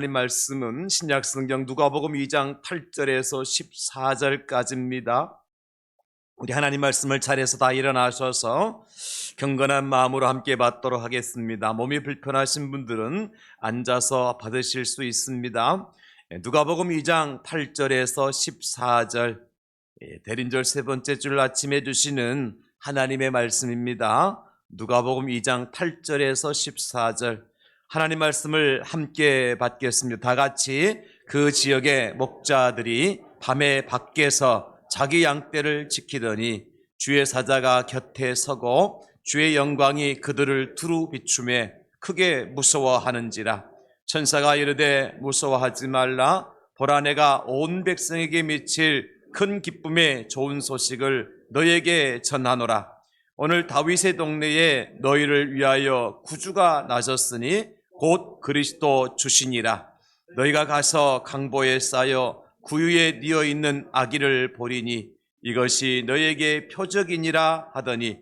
하나님 말씀은 신약성경 누가복음 2장 8절에서 14절까지입니다. 우리 하나님 말씀을 자리에서 다 일어나셔서 경건한 마음으로 함께 받도록 하겠습니다. 몸이 불편하신 분들은 앉아서 받으실 수 있습니다. 누가복음 2장 8절에서 14절, 대린절 세 번째 줄 아침에 주시는 하나님의 말씀입니다. 누가복음 2장 8절에서 14절, 하나님 말씀을 함께 받겠습니다. 다 같이. 그 지역의 목자들이 밤에 밖에서 자기 양떼를 지키더니 주의 사자가 곁에 서고 주의 영광이 그들을 두루 비추매 크게 무서워하는지라. 천사가 이르되 무서워하지 말라. 보라, 내가 온 백성에게 미칠 큰 기쁨의 좋은 소식을 너에게 전하노라. 오늘 다윗의 동네에 너희를 위하여 구주가 나셨으니 곧 그리스도 주시니라. 너희가 가서 강보에 쌓여 구유에 뉘어 있는 아기를 보리니 이것이 너희에게 표적이니라 하더니,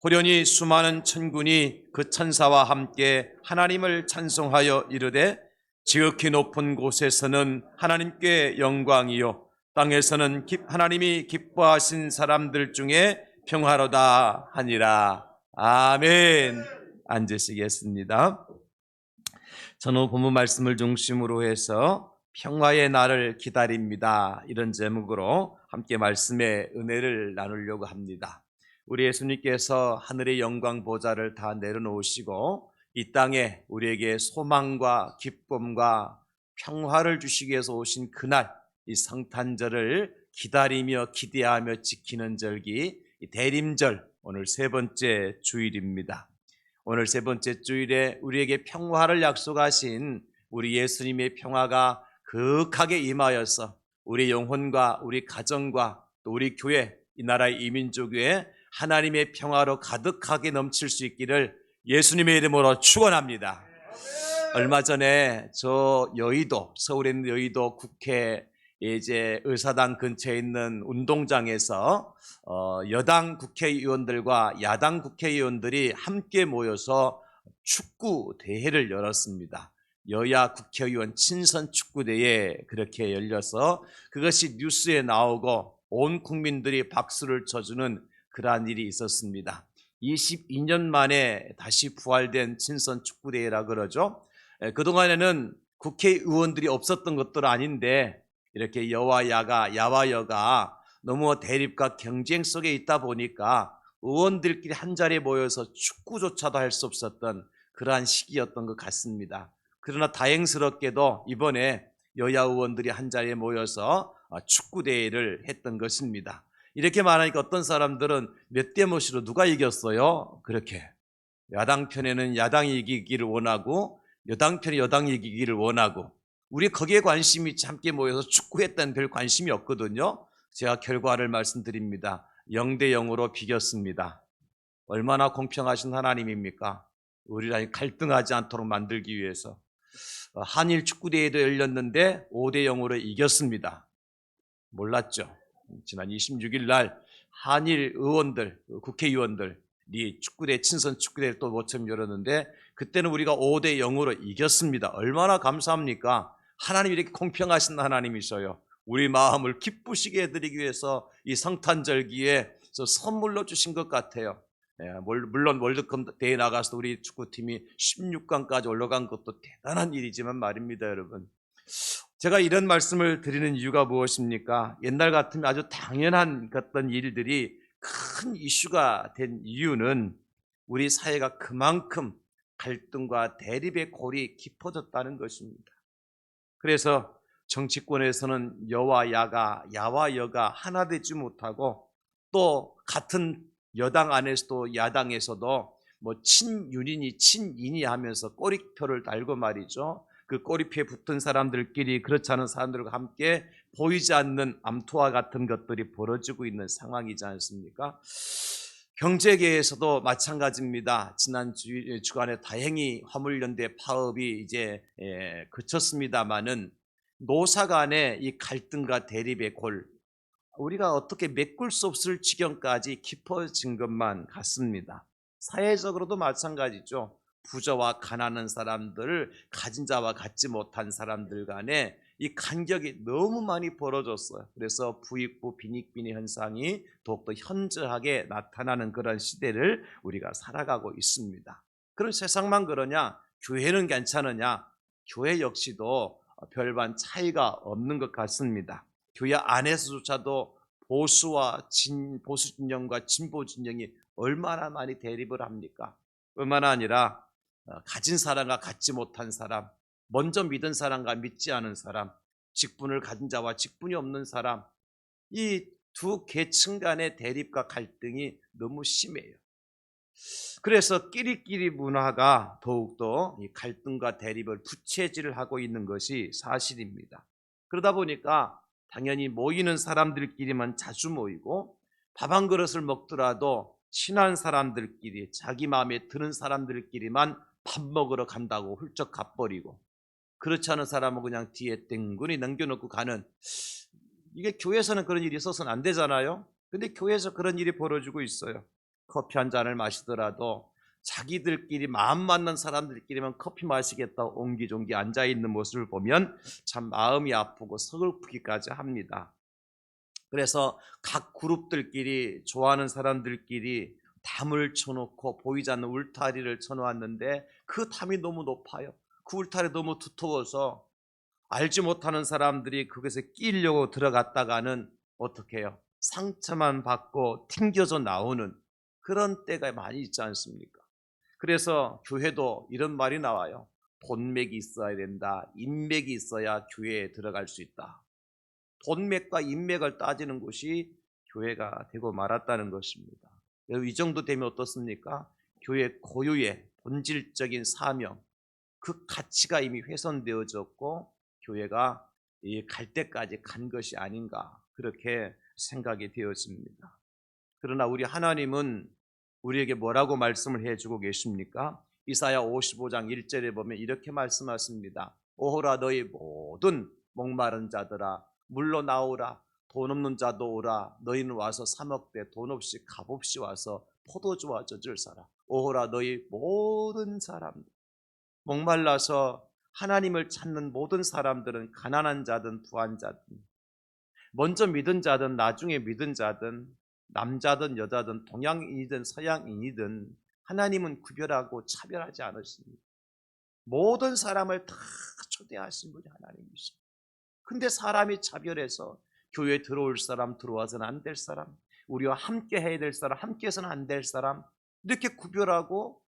호련히 수많은 천군이 그 천사와 함께 하나님을 찬송하여 이르되, 지극히 높은 곳에서는 하나님께 영광이요 땅에서는 하나님이 기뻐하신 사람들 중에 평화로다 하니라. 아멘. 앉으시겠습니다. 저는 본문 말씀을 중심으로 해서 평화의 날을 기다립니다, 이런 제목으로 함께 말씀의 은혜를 나누려고 합니다. 우리 예수님께서 하늘의 영광 보좌를 다 내려놓으시고 이 땅에 우리에게 소망과 기쁨과 평화를 주시기 위해서 오신 그날, 이 성탄절을 기다리며 기대하며 지키는 절기, 이 대림절, 오늘 세 번째 주일입니다. 오늘 세 번째 주일에 우리에게 평화를 약속하신 우리 예수님의 평화가 극하게 임하여서 우리 영혼과 우리 가정과 또 우리 교회, 이 나라의 이민족에 하나님의 평화로 가득하게 넘칠 수 있기를 예수님의 이름으로 축원합니다. 얼마 전에 저 여의도, 서울에 있는 여의도 국회 이제 의사당 근처에 있는 운동장에서 여당 국회의원들과 야당 국회의원들이 함께 모여서 축구 대회를 열었습니다. 여야 국회의원 친선 축구 대회 그렇게 열려서 그것이 뉴스에 나오고 온 국민들이 박수를 쳐주는 그러한 일이 있었습니다. 22년 만에 다시 부활된 친선 축구 대회라 그러죠. 그동안에는 국회의원들이 없었던 것도 아닌데 이렇게 여와 여가 너무 대립과 경쟁 속에 있다 보니까 의원들끼리 한 자리에 모여서 축구조차도 할 수 없었던 그러한 시기였던 것 같습니다. 그러나 다행스럽게도 이번에 여야 의원들이 한 자리에 모여서 축구대회를 했던 것입니다. 이렇게 말하니까 어떤 사람들은 몇 대 몇으로 누가 이겼어요? 그렇게 야당 편에는 야당이 이기기를 원하고 여당 편이 여당이 이기기를 원하고, 우리 거기에 관심이 있지 함께 모여서 축구했다는 별 관심이 없거든요. 제가 결과를 말씀드립니다. 0대 0으로 비겼습니다. 얼마나 공평하신 하나님입니까? 우리랑 갈등하지 않도록 만들기 위해서. 한일 축구대회도 열렸는데 5대 0으로 이겼습니다. 몰랐죠? 지난 26일 날 한일 의원들, 국회의원들이 축구대, 친선 축구대회를 또 모처럼 열었는데 그때는 우리가 5대 0으로 이겼습니다. 얼마나 감사합니까? 하나님이 이렇게 공평하신 하나님이셔요. 우리 마음을 기쁘시게 해드리기 위해서 이 성탄절기에 선물로 주신 것 같아요. 물론 월드컵 대회 나가서 우리 축구팀이 16강까지 올라간 것도 대단한 일이지만 말입니다, 여러분. 제가 이런 말씀을 드리는 이유가 무엇입니까? 옛날 같으면 아주 당연한 어떤 일들이 큰 이슈가 된 이유는 우리 사회가 그만큼 갈등과 대립의 골이 깊어졌다는 것입니다. 그래서 정치권에서는 여와 여가 하나 되지 못하고, 또 같은 여당 안에서도 야당에서도 뭐 친윤이니 친인이 하면서 꼬리표를 달고 말이죠. 그 꼬리표에 붙은 사람들끼리 그렇지 않은 사람들과 함께 보이지 않는 암투와 같은 것들이 벌어지고 있는 상황이지 않습니까? 경제계에서도 마찬가지입니다. 지난 주간에 다행히 화물연대 파업이 이제 그쳤습니다마는 노사 간의 이 갈등과 대립의 골, 우리가 어떻게 메꿀 수 없을 지경까지 깊어진 것만 같습니다. 사회적으로도 마찬가지죠. 부자와 가난한 사람들, 가진 자와 갖지 못한 사람들 간에 이 간격이 너무 많이 벌어졌어요. 그래서 부익부 빈익빈의 현상이 더욱더 현저하게 나타나는 그런 시대를 우리가 살아가고 있습니다. 그런 세상만 그러냐? 교회는 괜찮으냐? 교회 역시도 별반 차이가 없는 것 같습니다. 교회 안에서조차도 보수 진영과 진보 진영이 얼마나 많이 대립을 합니까? 뿐만 아니라 가진 사람과 갖지 못한 사람, 먼저 믿은 사람과 믿지 않은 사람, 직분을 가진 자와 직분이 없는 사람, 이 두 계층 간의 대립과 갈등이 너무 심해요. 그래서 끼리끼리 문화가 더욱더 이 갈등과 대립을 부채질을 하고 있는 것이 사실입니다. 그러다 보니까 당연히 모이는 사람들끼리만 자주 모이고 밥 한 그릇을 먹더라도 친한 사람들끼리, 자기 마음에 드는 사람들끼리만 밥 먹으러 간다고 훌쩍 가버리고, 그렇지 않은 사람은 그냥 뒤에 땡군이 남겨놓고 가는, 이게 교회에서는 그런 일이 있어서는 안 되잖아요. 근데 교회에서 그런 일이 벌어지고 있어요. 커피 한 잔을 마시더라도 자기들끼리 마음 맞는 사람들끼리만 커피 마시겠다 옹기종기 앉아있는 모습을 보면 참 마음이 아프고 서글프기까지 합니다. 그래서 각 그룹들끼리, 좋아하는 사람들끼리 담을 쳐놓고 보이지 않는 울타리를 쳐놓았는데 그 담이 너무 높아요. 그 울타리 너무 두터워서 알지 못하는 사람들이 거기서 끼려고 들어갔다가는 어떻게 해요? 상처만 받고 튕겨져 나오는 그런 때가 많이 있지 않습니까? 그래서 교회도 이런 말이 나와요. 돈맥이 있어야 된다. 인맥이 있어야 교회에 들어갈 수 있다. 돈맥과 인맥을 따지는 곳이 교회가 되고 말았다는 것입니다. 이 정도 되면 어떻습니까? 교회 고유의 본질적인 사명, 그 가치가 이미 훼손되어졌고 교회가 갈 때까지 간 것이 아닌가, 그렇게 생각이 되었습니다. 그러나 우리 하나님은 우리에게 뭐라고 말씀을 해주고 계십니까? 이사야 55장 1절에 보면 이렇게 말씀하십니다. 오호라 너희 모든 목마른 자들아 물러 나오라. 돈 없는 자도 오라. 너희는 와서 사 먹되 돈 없이 값없이 와서 포도주와 젖을 사라. 오호라 너희 모든 사람들. 목말라서 하나님을 찾는 모든 사람들은 가난한 자든 부한 자든, 먼저 믿은 자든 나중에 믿은 자든, 남자든 여자든 동양인이든 서양인이든 하나님은 구별하고 차별하지 않으십니다. 모든 사람을 다 초대하신 분이 하나님이십니다. 근데 사람이 차별해서 교회에 들어올 사람, 들어와서는 안 될 사람, 우리와 함께 해야 될 사람, 함께 해서는 안 될 사람, 이렇게 구별하고,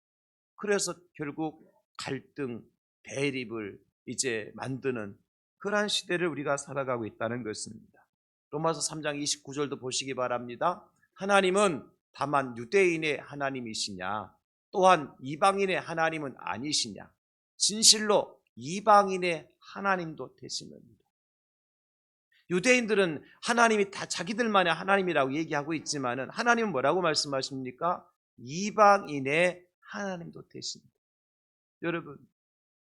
그래서 결국 갈등, 대립을 이제 만드는 그러한 시대를 우리가 살아가고 있다는 것입니다. 로마서 3장 29절도 보시기 바랍니다. 하나님은 다만 유대인의 하나님이시냐, 또한 이방인의 하나님은 아니시냐, 진실로 이방인의 하나님도 되시는다. 유대인들은 하나님이 다 자기들만의 하나님이라고 얘기하고 있지만은 하나님은 뭐라고 말씀하십니까? 이방인의 하나님도 되십니다. 여러분,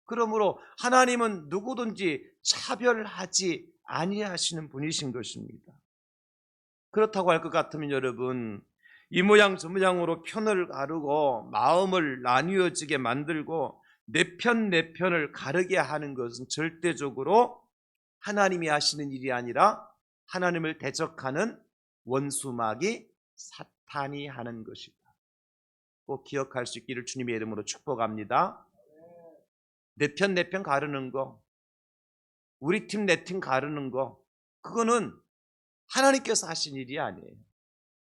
그러므로 하나님은 누구든지 차별하지 아니하시는 분이신 것입니다. 그렇다고 할 것 같으면 여러분, 이 모양 저 모양으로 편을 가르고 마음을 나뉘어지게 만들고 내 편을 가르게 하는 것은 절대적으로 하나님이 하시는 일이 아니라 하나님을 대적하는 원수마귀 사탄이 하는 것이다. 꼭 기억할 수 있기를 주님의 이름으로 축복합니다. 내 편 가르는 거, 우리 팀 내 팀 가르는 거, 그거는 하나님께서 하신 일이 아니에요.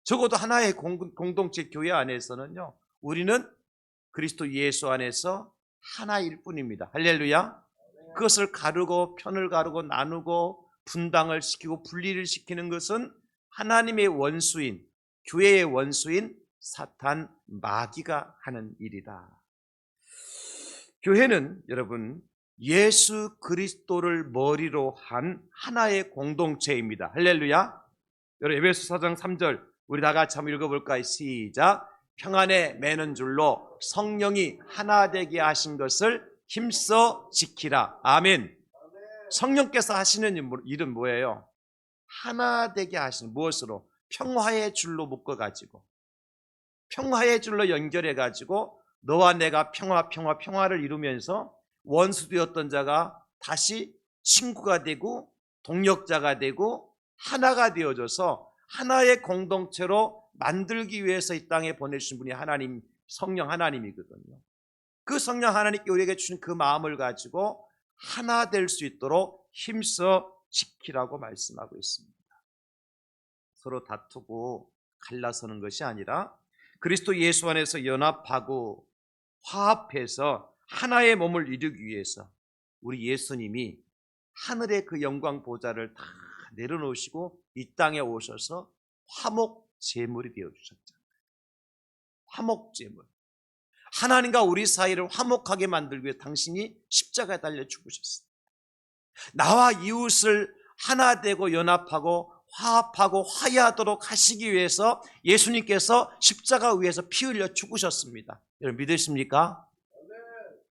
적어도 하나의 공동체 교회 안에서는요, 우리는 그리스도 예수 안에서 하나일 뿐입니다. 할렐루야. 그것을 가르고 편을 가르고 나누고 분당을 시키고 분리를 시키는 것은 하나님의 원수인, 교회의 원수인 사탄 마귀가 하는 일이다. 교회는 여러분 예수 그리스도를 머리로 한 하나의 공동체입니다. 할렐루야. 여러분 에베소 4장 3절 우리 다 같이 한번 읽어볼까요? 시작. 평안에 매는 줄로 성령이 하나 되게 하신 것을 힘써 지키라. 아멘. 성령께서 하시는 일은 뭐예요? 하나 되게 하시는, 무엇으로? 평화의 줄로 묶어가지고, 평화의 줄로 연결해가지고 너와 내가 평화를 이루면서 원수되었던 자가 다시 친구가 되고 동력자가 되고 하나가 되어져서 하나의 공동체로 만들기 위해서 이 땅에 보내신 분이 하나님, 성령 하나님이거든요. 그 성령 하나님께 우리에게 주신 그 마음을 가지고 하나 될 수 있도록 힘써 지키라고 말씀하고 있습니다. 서로 다투고 갈라서는 것이 아니라 그리스도 예수 안에서 연합하고 화합해서 하나의 몸을 이루기 위해서 우리 예수님이 하늘의 그 영광 보좌를 다 내려놓으시고 이 땅에 오셔서 화목 제물이 되어 주셨잖아요. 화목 제물. 하나님과 우리 사이를 화목하게 만들기 위해 당신이 십자가에 달려 죽으셨어요. 나와 이웃을 하나 되고 연합하고 화합하고 화해하도록 하시기 위해서 예수님께서 십자가 위에서 피 흘려 죽으셨습니다. 여러분 믿으십니까?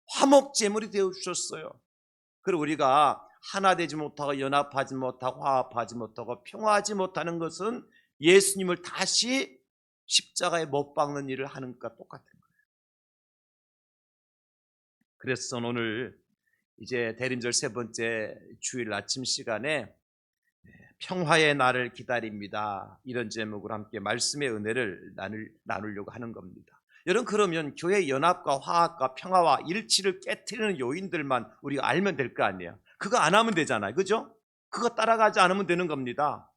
화목 제물이 되어 주셨어요. 그리고 우리가 하나 되지 못하고 연합하지 못하고 화합하지 못하고 평화하지 못하는 것은 예수님을 다시 십자가에 못 박는 일을 하는 것과 똑같은 거예요. 그래서 오늘 이제 대림절 세 번째 주일 아침 시간에 평화의 날을 기다립니다. 이런 제목으로 함께 말씀의 은혜를 나누려고 하는 겁니다. 여러분 그러면 교회 연합과 화합과 평화와 일치를 깨트리는 요인들만 우리가 알면 될 거 아니에요. 그거 안 하면 되잖아요. 그죠? 그거 따라가지 않으면 되는 겁니다.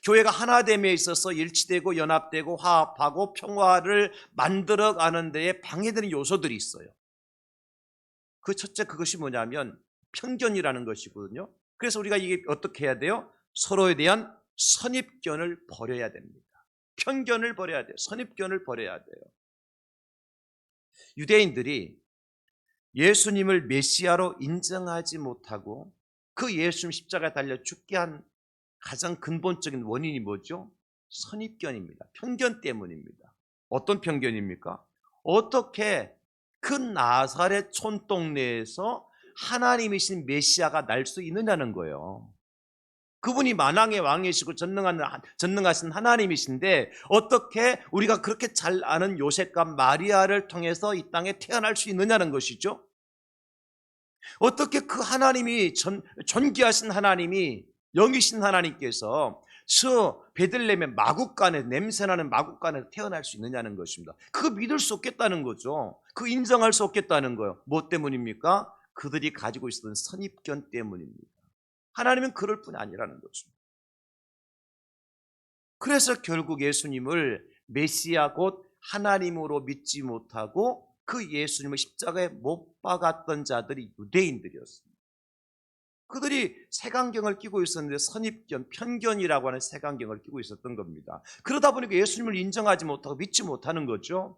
교회가 하나됨에 있어서 일치되고 연합되고 화합하고 평화를 만들어가는 데에 방해되는 요소들이 있어요. 그 첫째 그것이 뭐냐면 편견이라는 것이거든요. 그래서 우리가 이게 어떻게 해야 돼요? 서로에 대한 선입견을 버려야 됩니다. 편견을 버려야 돼요. 선입견을 버려야 돼요. 유대인들이 예수님을 메시아로 인정하지 못하고 그 예수님 십자가에 달려 죽게 한 가장 근본적인 원인이 뭐죠? 선입견입니다. 편견 때문입니다. 어떤 편견입니까? 어떻게 그 나사렛 촌동네에서 하나님이신 메시아가 날 수 있느냐는 거예요. 그분이 만왕의 왕이시고 전능하신 하나님이신데 어떻게 우리가 그렇게 잘 아는 요셉과 마리아를 통해서 이 땅에 태어날 수 있느냐는 것이죠. 어떻게 그 하나님이 존귀하신 하나님이 영이신 하나님께서 저 베들레헴의 마국간에 냄새나는 마국간에서 태어날 수 있느냐는 것입니다. 그거 믿을 수 없겠다는 거죠. 그거 인정할 수 없겠다는 거예요. 뭐 때문입니까? 그들이 가지고 있었던 선입견 때문입니다. 하나님은 그럴 뿐이 아니라는 거죠. 그래서 결국 예수님을 메시아 곧 하나님으로 믿지 못하고 그 예수님을 십자가에 못 박았던 자들이 유대인들이었습니다. 그들이 색안경을 끼고 있었는데 선입견, 편견이라고 하는 색안경을 끼고 있었던 겁니다. 그러다 보니까 예수님을 인정하지 못하고 믿지 못하는 거죠.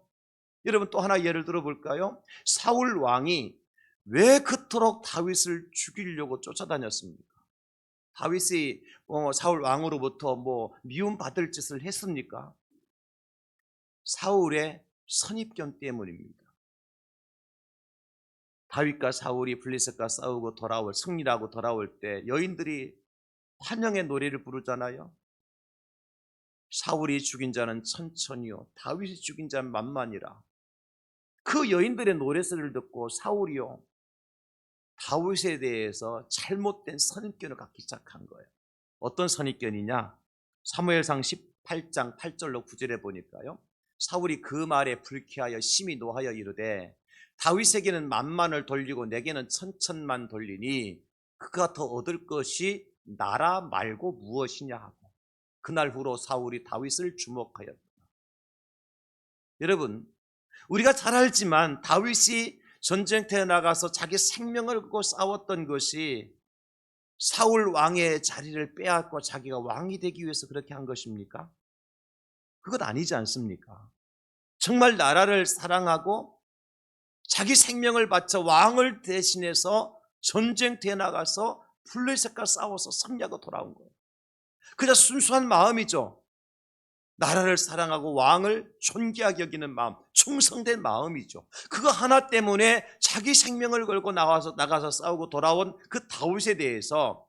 여러분 또 하나 예를 들어볼까요? 사울 왕이 왜 그토록 다윗을 죽이려고 쫓아다녔습니까? 다윗이 사울 왕으로부터 미움받을 짓을 했습니까? 사울의 선입견 때문입니다. 다윗과 사울이 블레셋과 싸우고 승리하고 돌아올 때 여인들이 환영의 노래를 부르잖아요. 사울이 죽인 자는 천천히요 다윗이 죽인 자는 만만이라. 그 여인들의 노래소리를 듣고 사울이요 다윗에 대해서 잘못된 선입견을 갖기 시작한 거예요. 어떤 선입견이냐? 사무엘상 18장 8절로 9절에 보니까요. 사울이 그 말에 불쾌하여 심히 노하여 이르되 다윗에게는 만만을 돌리고 내게는 천천만 돌리니 그가 더 얻을 것이 나라 말고 무엇이냐 하고 그날 후로 사울이 다윗을 주목하였다. 여러분 우리가 잘 알지만 다윗이 전쟁터에 나가서 자기 생명을 걸고 싸웠던 것이 사울 왕의 자리를 빼앗고 자기가 왕이 되기 위해서 그렇게 한 것입니까? 그건 아니지 않습니까? 정말 나라를 사랑하고 자기 생명을 바쳐 왕을 대신해서 전쟁터에 나가서 블레셋과 싸워서 승리하고 돌아온 거예요. 그냥 순수한 마음이죠. 나라를 사랑하고 왕을 존귀하게 여기는 마음, 충성된 마음이죠. 그거 하나 때문에 자기 생명을 걸고 나가서 싸우고 돌아온 그 다윗에 대해서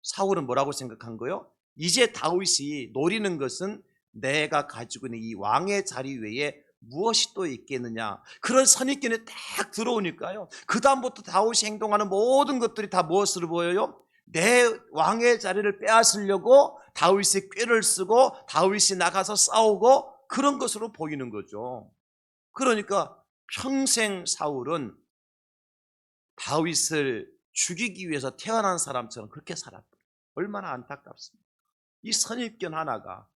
사울은 뭐라고 생각한 거예요? 이제 다윗이 노리는 것은 내가 가지고 있는 이 왕의 자리 외에 무엇이 또 있겠느냐. 그런 선입견이 딱 들어오니까요, 그 다음부터 다윗이 행동하는 모든 것들이 다 무엇으로 보여요? 내 왕의 자리를 빼앗으려고 다윗이 꾀를 쓰고 다윗이 나가서 싸우고 그런 것으로 보이는 거죠. 그러니까 평생 사울은 다윗을 죽이기 위해서 태어난 사람처럼 그렇게 살았다. 얼마나 안타깝습니까? 이 선입견 하나가,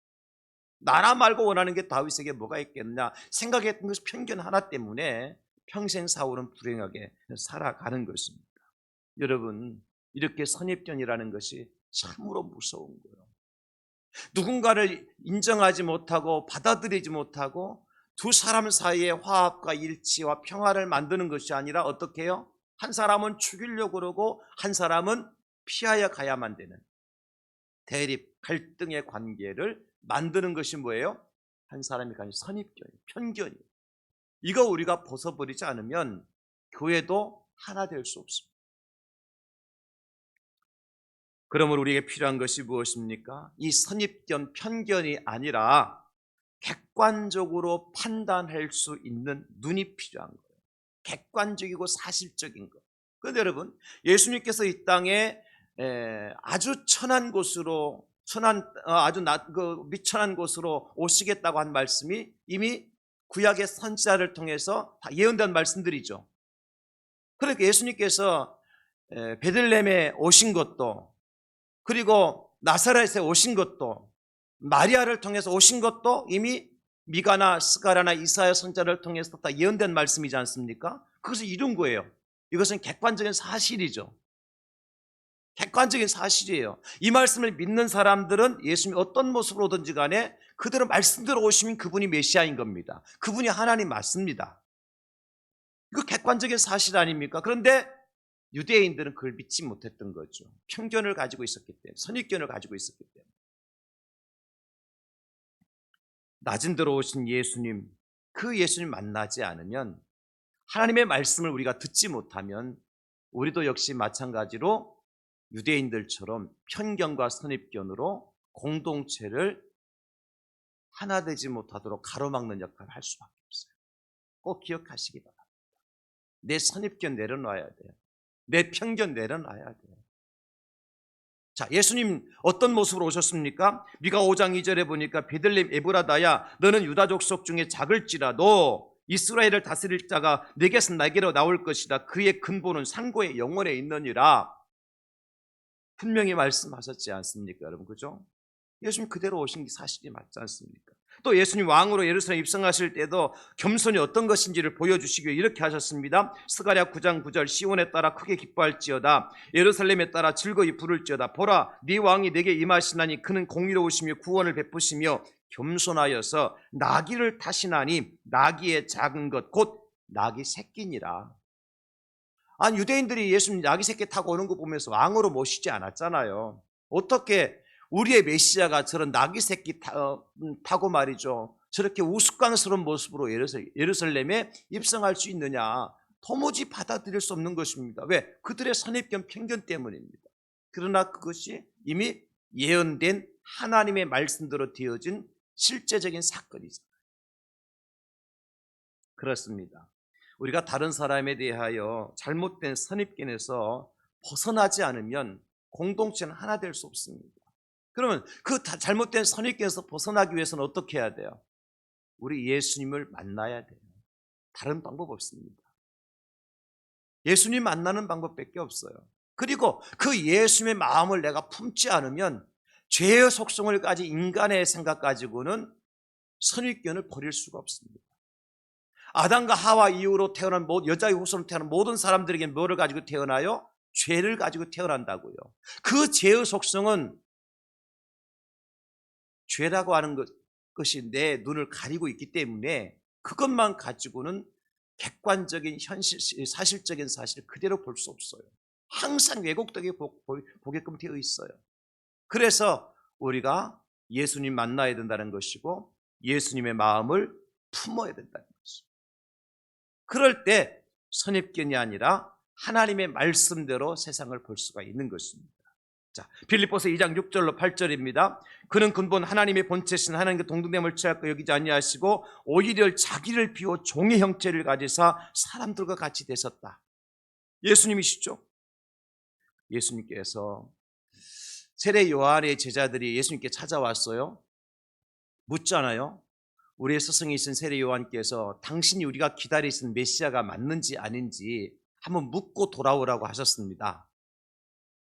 나라 말고 원하는 게 다윗에게 뭐가 있겠느냐 생각했던 것이 편견 하나 때문에 평생 사울은 불행하게 살아가는 것입니다. 여러분, 이렇게 선입견이라는 것이 참으로 무서운 거예요. 누군가를 인정하지 못하고 받아들이지 못하고 두 사람 사이의 화합과 일치와 평화를 만드는 것이 아니라 어떻게 해요? 한 사람은 죽이려고 그러고 한 사람은 피하여 가야만 되는 대립, 갈등의 관계를 만드는 것이 뭐예요? 한 사람이 가진 선입견이에요. 편견이에요. 이거 우리가 벗어버리지 않으면 교회도 하나 될 수 없습니다. 그러므로 우리에게 필요한 것이 무엇입니까? 이 선입견, 편견이 아니라 객관적으로 판단할 수 있는 눈이 필요한 거예요. 객관적이고 사실적인 것. 그런데 여러분, 예수님께서 이 땅에 아주 천한 곳으로, 미천한 곳으로 오시겠다고 한 말씀이 이미 구약의 선지자를 통해서 다 예언된 말씀들이죠. 그러니까 예수님께서 베들레헴에 오신 것도, 그리고 나사렛에 오신 것도, 마리아를 통해서 오신 것도 이미 미가나 스가랴나 이사야 선지자를 통해서 다 예언된 말씀이지 않습니까? 그것을 이룬 거예요. 이것은 객관적인 사실이죠. 객관적인 사실이에요. 이 말씀을 믿는 사람들은 예수님이 어떤 모습으로 오든지 간에 그대로 말씀대로 오시면 그분이 메시아인 겁니다. 그분이 하나님 맞습니다. 이거 객관적인 사실 아닙니까? 그런데 유대인들은 그걸 믿지 못했던 거죠. 편견을 가지고 있었기 때문에, 선입견을 가지고 있었기 때문에. 낮은 데로 오신 예수님, 그 예수님 만나지 않으면, 하나님의 말씀을 우리가 듣지 못하면 우리도 역시 마찬가지로 유대인들처럼 편견과 선입견으로 공동체를 하나 되지 못하도록 가로막는 역할을 할 수밖에 없어요. 꼭 기억하시기 바랍니다. 내 선입견 내려놔야 돼요. 내 편견 내려놔야 돼요. 자, 예수님 어떤 모습으로 오셨습니까? 미가 5장 2절에 보니까 베들레헴 에브라다야, 너는 유다 족속 중에 작을지라도 이스라엘을 다스릴 자가 내게서 나게로 나올 것이다. 그의 근본은 산고의 영원에 있느니라. 분명히 말씀하셨지 않습니까, 여러분? 그죠? 예수님 그대로 오신 게 사실이 맞지 않습니까? 또 예수님 왕으로 예루살렘 입성하실 때도 겸손이 어떤 것인지를 보여주시기 위해 이렇게 하셨습니다. 스가랴 9장 9절, 시온에 따라 크게 기뻐할지어다, 예루살렘에 따라 즐거이 부를지어다. 보라, 네 왕이 내게 임하시나니 그는 공의로우시며 구원을 베푸시며 겸손하여서 나귀를 타시나니 나귀의 작은 것 곧 나귀 새끼니라. 아니, 유대인들이 예수님 나귀 새끼 타고 오는 거 보면서 왕으로 모시지 않았잖아요. 어떻게 우리의 메시아가 저런 나귀 새끼 타고 말이죠, 저렇게 우스꽝스러운 모습으로 예루살렘에 입성할 수 있느냐, 도무지 받아들일 수 없는 것입니다. 왜? 그들의 선입견, 편견 때문입니다. 그러나 그것이 이미 예언된 하나님의 말씀대로 되어진 실제적인 사건이죠. 그렇습니다. 우리가 다른 사람에 대하여 잘못된 선입견에서 벗어나지 않으면 공동체는 하나 될 수 없습니다. 그러면 그 잘못된 선입견에서 벗어나기 위해서는 어떻게 해야 돼요? 우리 예수님을 만나야 돼요. 다른 방법 없습니다. 예수님 만나는 방법밖에 없어요. 그리고 그 예수님의 마음을 내가 품지 않으면 죄의 속성을 가진 인간의 생각 가지고는 선입견을 버릴 수가 없습니다. 아담과 하와 이후로 태어난 여자의 후손으로 태어난 모든 사람들에게 뭐를 가지고 태어나요? 죄를 가지고 태어난다고요. 그 죄의 속성은 죄라고 하는 것이 내 눈을 가리고 있기 때문에 그것만 가지고는 객관적인 사실적인 사실을 그대로 볼 수 없어요. 항상 왜곡되게 보게끔 되어 있어요. 그래서 우리가 예수님 만나야 된다는 것이고 예수님의 마음을 품어야 된다는 것이죠. 그럴 때 선입견이 아니라 하나님의 말씀대로 세상을 볼 수가 있는 것입니다. 자, 빌립보서 2장 6절로 8절입니다. 그는 근본 하나님의 본체신 하나님과 동등됨을 취할 거 여기지 아니하시고 오히려 자기를 비워 종의 형체를 가지사 사람들과 같이 되셨다. 예수님이시죠? 예수님께서 세례 요한의 제자들이 예수님께 찾아왔어요. 묻잖아요. 우리의 스승이신 세례 요한께서 당신이 우리가 기다리신 메시아가 맞는지 아닌지 한번 묻고 돌아오라고 하셨습니다.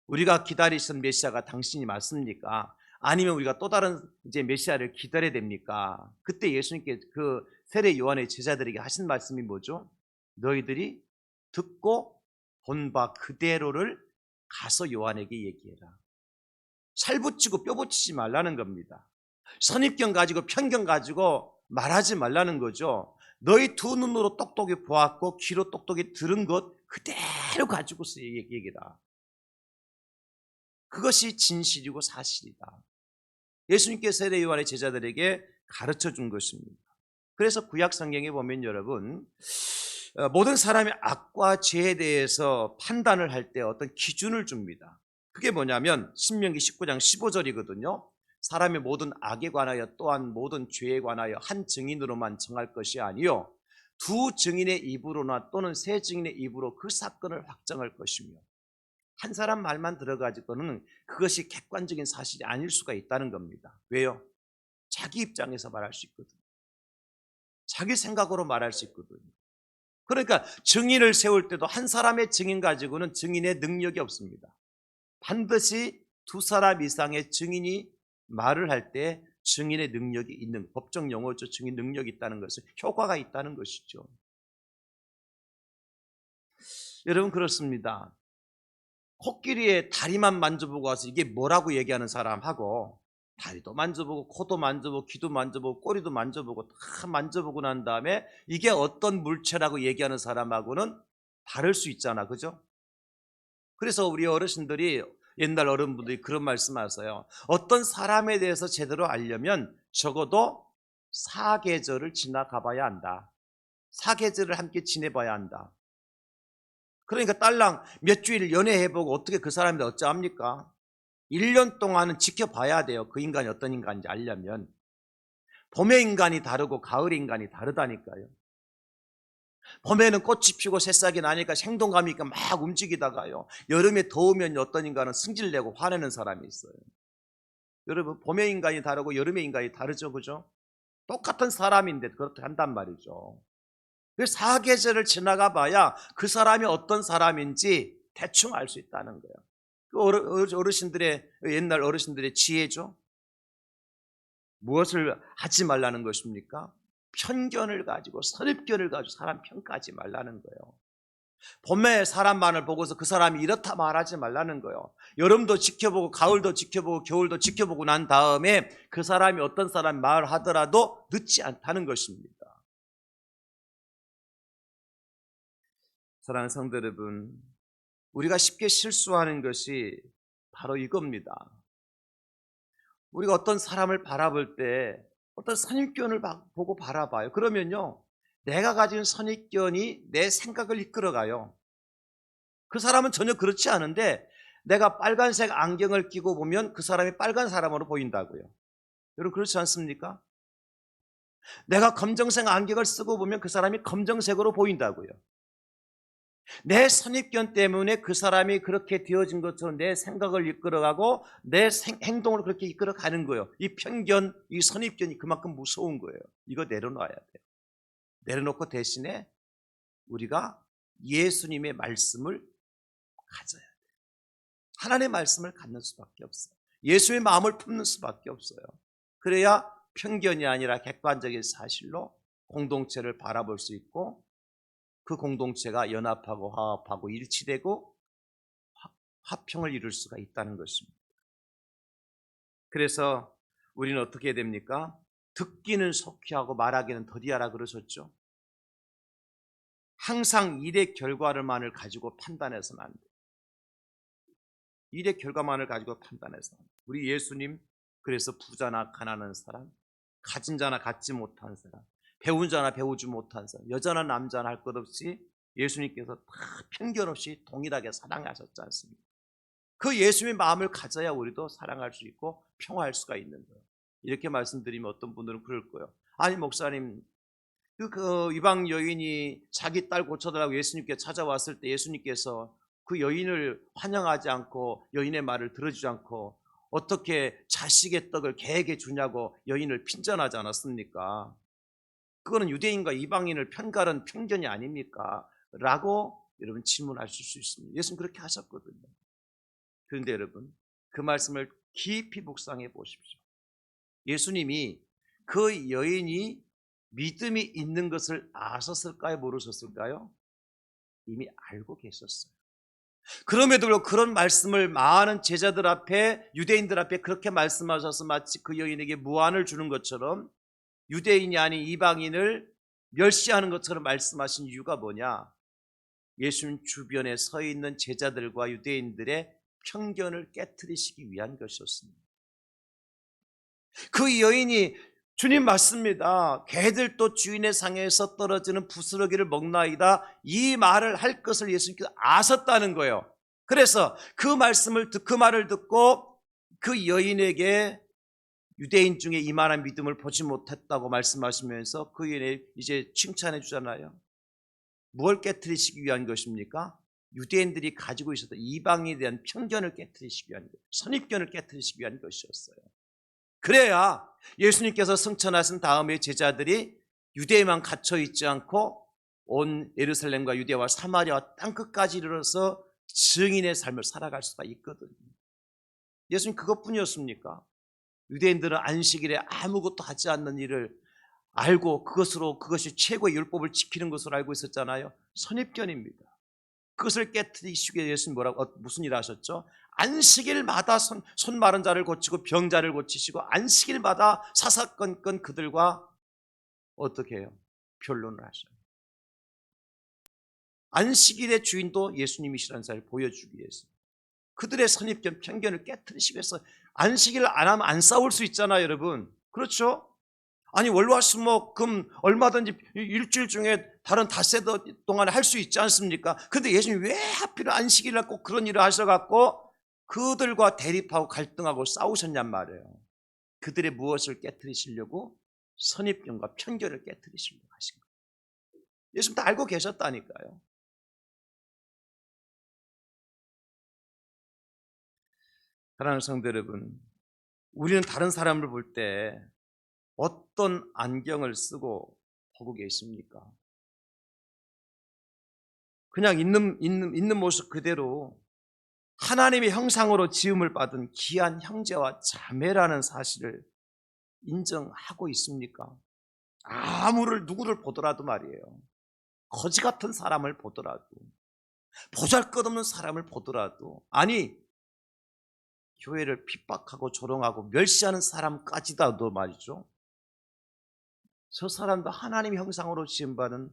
우리가 기다리신 메시아가 당신이 맞습니까? 아니면 우리가 또 다른 이제 메시아를 기다려야 됩니까? 그때 예수님께 그 세례 요한의 제자들에게 하신 말씀이 뭐죠? 너희들이 듣고 본 바 그대로를 가서 요한에게 얘기해라. 살 붙이고 뼈 붙이지 말라는 겁니다. 선입견 가지고 편견 가지고 말하지 말라는 거죠. 너희 두 눈으로 똑똑히 보았고 귀로 똑똑히 들은 것 그대로 가지고서 얘기해라. 그것이 진실이고 사실이다. 예수님께서 세례 요한의 제자들에게 가르쳐 준 것입니다. 그래서 구약 성경에 보면 여러분 모든 사람의 악과 죄에 대해서 판단을 할 때 어떤 기준을 줍니다. 그게 뭐냐면 신명기 19장 15절이거든요. 사람의 모든 악에 관하여 또한 모든 죄에 관하여 한 증인으로만 정할 것이 아니요 두 증인의 입으로나 또는 세 증인의 입으로 그 사건을 확정할 것이며 한 사람 말만 들어가지고는 그것이 객관적인 사실이 아닐 수가 있다는 겁니다. 왜요? 자기 입장에서 말할 수 있거든요. 자기 생각으로 말할 수 있거든요. 그러니까 증인을 세울 때도 한 사람의 증인 가지고는 증인의 능력이 없습니다. 반드시 두 사람 이상의 증인이 말을 할 때 증인의 능력이 있는, 법정 용어죠. 증인 능력이 있다는 것은 효과가 있다는 것이죠. 여러분 그렇습니다. 코끼리의 다리만 만져보고 와서 이게 뭐라고 얘기하는 사람하고 다리도 만져보고 코도 만져보고 귀도 만져보고 꼬리도 만져보고 다 만져보고 난 다음에 이게 어떤 물체라고 얘기하는 사람하고는 다를 수 있잖아. 그죠? 그래서 우리 어르신들이 옛날 어른분들이 그런 말씀하세요. 어떤 사람에 대해서 제대로 알려면 적어도 사계절을 지나가 봐야 한다. 사계절을 함께 지내봐야 한다. 그러니까 딸랑 몇 주일 연애해보고 어떻게 그 사람이 어쩌합니까? 1년 동안은 지켜봐야 돼요. 그 인간이 어떤 인간인지 알려면. 봄의 인간이 다르고 가을의 인간이 다르다니까요. 봄에는 꽃이 피고 새싹이 나니까 생동감이 있고 막 움직이다가요. 여름에 더우면 어떤 인간은 승질내고 화내는 사람이 있어요. 여러분 봄의 인간이 다르고 여름의 인간이 다르죠. 그죠? 똑같은 사람인데 그렇게 한단 말이죠. 그래서 사계절을 지나가 봐야 그 사람이 어떤 사람인지 대충 알 수 있다는 거예요. 그 어르신들의 옛날 어르신들의 지혜죠. 무엇을 하지 말라는 것입니까? 편견을 가지고 선입견을 가지고 사람 평가하지 말라는 거예요. 봄에 사람만을 보고서 그 사람이 이렇다 말하지 말라는 거예요. 여름도 지켜보고 가을도 지켜보고 겨울도 지켜보고 난 다음에 그 사람이 어떤 사람 말하더라도 늦지 않다는 것입니다. 사랑하는 성도 여러분, 우리가 쉽게 실수하는 것이 바로 이겁니다. 우리가 어떤 사람을 바라볼 때 어떤 선입견을 보고 바라봐요. 그러면요, 내가 가진 선입견이 내 생각을 이끌어가요. 그 사람은 전혀 그렇지 않은데 내가 빨간색 안경을 끼고 보면 그 사람이 빨간 사람으로 보인다고요. 여러분 그렇지 않습니까? 내가 검정색 안경을 쓰고 보면 그 사람이 검정색으로 보인다고요. 내 선입견 때문에 그 사람이 그렇게 되어진 것처럼 내 생각을 이끌어가고 내 행동을 그렇게 이끌어가는 거예요. 이 편견, 이 선입견이 그만큼 무서운 거예요. 이거 내려놔야 돼요. 내려놓고 대신에 우리가 예수님의 말씀을 가져야 돼요. 하나님의 말씀을 갖는 수밖에 없어요. 예수의 마음을 품는 수밖에 없어요. 그래야 편견이 아니라 객관적인 사실로 공동체를 바라볼 수 있고 그 공동체가 연합하고 화합하고 일치되고 화평을 이룰 수가 있다는 것입니다. 그래서 우리는 어떻게 해야 됩니까? 듣기는 속히 하고 말하기는 더디하라 그러셨죠. 항상 일의 결과만을 가지고 판단해서는 안 돼요. 일의 결과만을 가지고 판단해서는 안 돼요. 우리 예수님 그래서 부자나 가난한 사람, 가진 자나 갖지 못한 사람, 배운 자나 배우지 못한 사람, 여자나 남자나 할 것 없이 예수님께서 다 편견 없이 동일하게 사랑하셨지 않습니까? 그 예수님의 마음을 가져야 우리도 사랑할 수 있고 평화할 수가 있는 거예요. 이렇게 말씀드리면 어떤 분들은 그럴 거예요. 아니 목사님, 그 이방 여인이 자기 딸 고쳐달라고 예수님께 찾아왔을 때 예수님께서 그 여인을 환영하지 않고 여인의 말을 들어주지 않고 어떻게 자식의 떡을 개에게 주냐고 여인을 핀잔하지 않았습니까? 그거는 유대인과 이방인을 편가른 편견이 아닙니까? 라고 여러분 질문하실 수 있습니다. 예수님 그렇게 하셨거든요. 그런데 여러분 그 말씀을 깊이 묵상해 보십시오. 예수님이 그 여인이 믿음이 있는 것을 아셨을까요? 모르셨을까요? 이미 알고 계셨어요. 그럼에도 불구하고 그런 말씀을 많은 제자들 앞에, 유대인들 앞에 그렇게 말씀하셔서 마치 그 여인에게 무한을 주는 것처럼 유대인이 아닌 이방인을 멸시하는 것처럼 말씀하신 이유가 뭐냐? 예수님 주변에 서 있는 제자들과 유대인들의 편견을 깨트리시기 위한 것이었습니다. 그 여인이 주님 맞습니다. 개들도 주인의 상에서 떨어지는 부스러기를 먹나이다. 이 말을 할 것을 예수님께서 아셨다는 거예요. 그래서 그 말을 듣고 그 여인에게 유대인 중에 이만한 믿음을 보지 못했다고 말씀하시면서 그 여인을 이제 칭찬해 주잖아요. 무엇을 깨트리시기 위한 것입니까? 유대인들이 가지고 있었던 이방에 대한 편견을 깨트리시기 위한 것, 선입견을 깨트리시기 위한 것이었어요. 그래야 예수님께서 승천하신 다음에 제자들이 유대에만 갇혀 있지 않고 온 예루살렘과 유대와 사마리아와 땅끝까지 이르러서 증인의 삶을 살아갈 수가 있거든요. 예수님 그것뿐이었습니까? 유대인들은 안식일에 아무것도 하지 않는 일을 알고 그것이 최고의 율법을 지키는 것으로 알고 있었잖아요. 선입견입니다. 그것을 깨트리시기 위해 예수님 무슨 일을 하셨죠? 안식일마다 손 마른 자를 고치고 병자를 고치시고 안식일마다 사사건건 그들과 어떻게 해요? 변론을 하셔요. 안식일의 주인도 예수님이시라는 사실을 보여주기 위해서 그들의 선입견, 편견을 깨트리시기 위해서 안식일을 안 하면 안 싸울 수 있잖아요, 여러분. 그렇죠? 아니 월화수목금 얼마든지 일주일 중에 다른 닷새 동안에 할 수 있지 않습니까? 근데 예수님이 왜 하필 안식일날 꼭 그런 일을 하셔갖고 그들과 대립하고 갈등하고 싸우셨냔 말이에요. 그들의 무엇을 깨트리시려고? 선입견과 편견을 깨트리시려고 하신 거예요. 예수님 다 알고 계셨다니까요. 사랑하는 성도 여러분, 우리는 다른 사람을 볼 때 어떤 안경을 쓰고 보고 계십니까? 그냥 있는 모습 그대로 하나님의 형상으로 지음을 받은 귀한 형제와 자매라는 사실을 인정하고 있습니까? 누구를 보더라도 말이에요. 거지 같은 사람을 보더라도, 보잘것없는 사람을 보더라도, 아니 교회를 핍박하고 조롱하고 멸시하는 사람까지도 말이죠. 저 사람도 하나님의 형상으로 지음받은